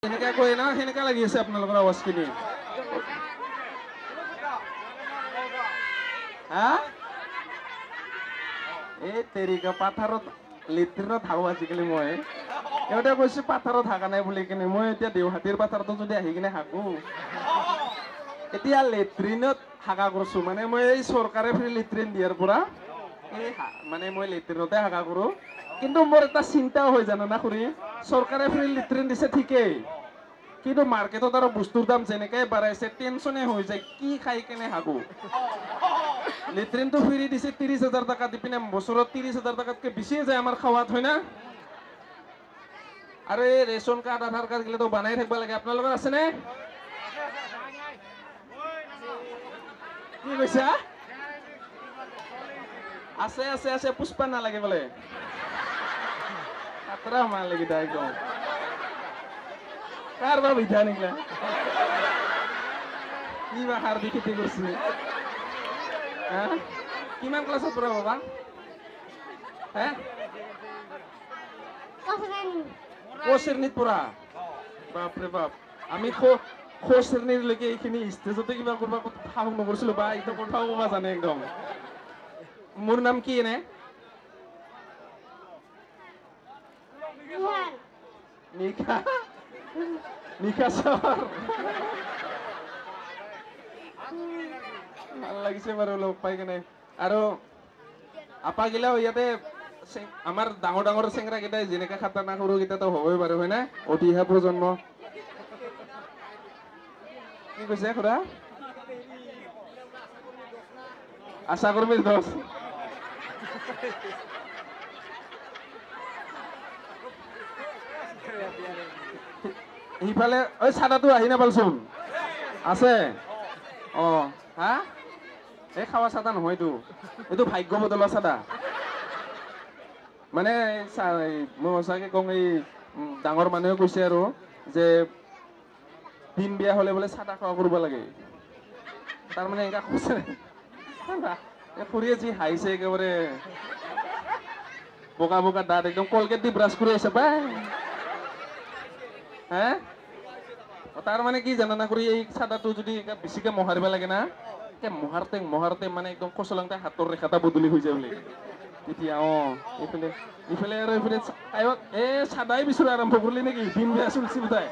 সেনেকা কৈ না সেনেকা লাগি আছে আপোনালোকৰ আৱাজখিনি হা এই তেৰিকা পাথাৰত লেট্ৰিনত হাও আজিকালি মই এওঁতে কৈছো পাথাৰত হাগা নাই বুলি কিনে মই এতিয়া দেওহাটীৰ পাথাৰতো যদি আহি কিনে হাগো এতিয়া লেট্ৰিনত হাগা কৰিছো মানে মই এই চৰকাৰে ফ্ৰী লেট্ৰিন দিয়াৰ পৰা এই মানে মই লেট্ৰিনতে হাগা কৰো কিন্তু মোৰ এটা চিন্তাও হৈ জানো না খুৰী চৰকাৰে ফ্ৰী লেট্ৰিন দিছে ঠিকেই কিন্তু মাৰ্কেটত আৰু বস্তুৰ দাম যেনেকৈ বাঢ়াইছে টেনচনে হৈ যায় কি খাই কেনে হাগো লেট্ৰিনটো ফ্ৰী দিছে 30,000 টকা দি পিনে বছৰত 30,000 টকাতকৈ বেছিয়ে যায় আমাৰ খাৱাত হয় না আৰু এই ৰেচন কাৰ্ড আধাৰ কাৰ্ড গিলাটো বনাই থাকিব লাগে আপোনালোকৰ আছেনে কি কৈছা আছে আছে আছে পুষ্পা নালাগে বোলে খাতৰা মাল এইকেইটা একদম কাৰ বা বিধা নিকলা কি বা সাৰ দি খেতি কৰিছে কিমান ক্লাছত পঢ়া বাবা হে ক শ্ৰেণীত পঢ়া বাপৰে বাপ আমি খ শ্ৰেণীলৈকে এইখিনি ষ্টেজতে কিবা কৰিব সাহস নকৰিছিলো বা এইটো কথাও ক'বা জানে একদম মোৰ নাম কি এনে নিশা নিশা ছাৰ ভাল লাগিছে বাৰু লগ পাই কেনে আৰু আপা গিলাও ইয়াতে আমাৰ ডাঙৰ ডাঙৰ চেংৰা কেইটাই যেনেকে খাতাৰনাক সৰু কেইটাতো হবই বাৰু হয় না অতি অহা প্ৰজন্ম কি কৈছে খুৰা আশা কৰ্মীৰ দোষ সিফালে ঐ চাদাটো আহি নাপালচোন আছে অ হা এই খাৱা চাদা নহয়তো এইটো ভাগ্য বদলোৱা চাদা মানে মই সঁচাকে কওঁ এই ডাঙৰ মানুহে কৈছে আৰু যে দিন বিয়া হলে বোলে চাদা খোৱা কৰিব লাগে তাৰমানে এনেকা কৈছে খুৰীয়ে যি হাঁহিছে একেবাৰে বোকা বোকা দাঁত একদম কলগেট দি ব্ৰাছ কৰি আছে পাই হে তাৰ মানে কি জানা না কৰি এই চাদাটো যদি বেছিকে মোহাৰিব লাগে না মোহাৰতে মানে একদম কচলংতে হাতৰ ৰেখা এটা বদলি হৈ যায় বোলে তেতিয়া এইফালে ইফালে আৰু এইফালে এই চাদাই বিচৰা আৰম্ভ কৰিলি নেকি দিন বেয়া চলছি বোধাই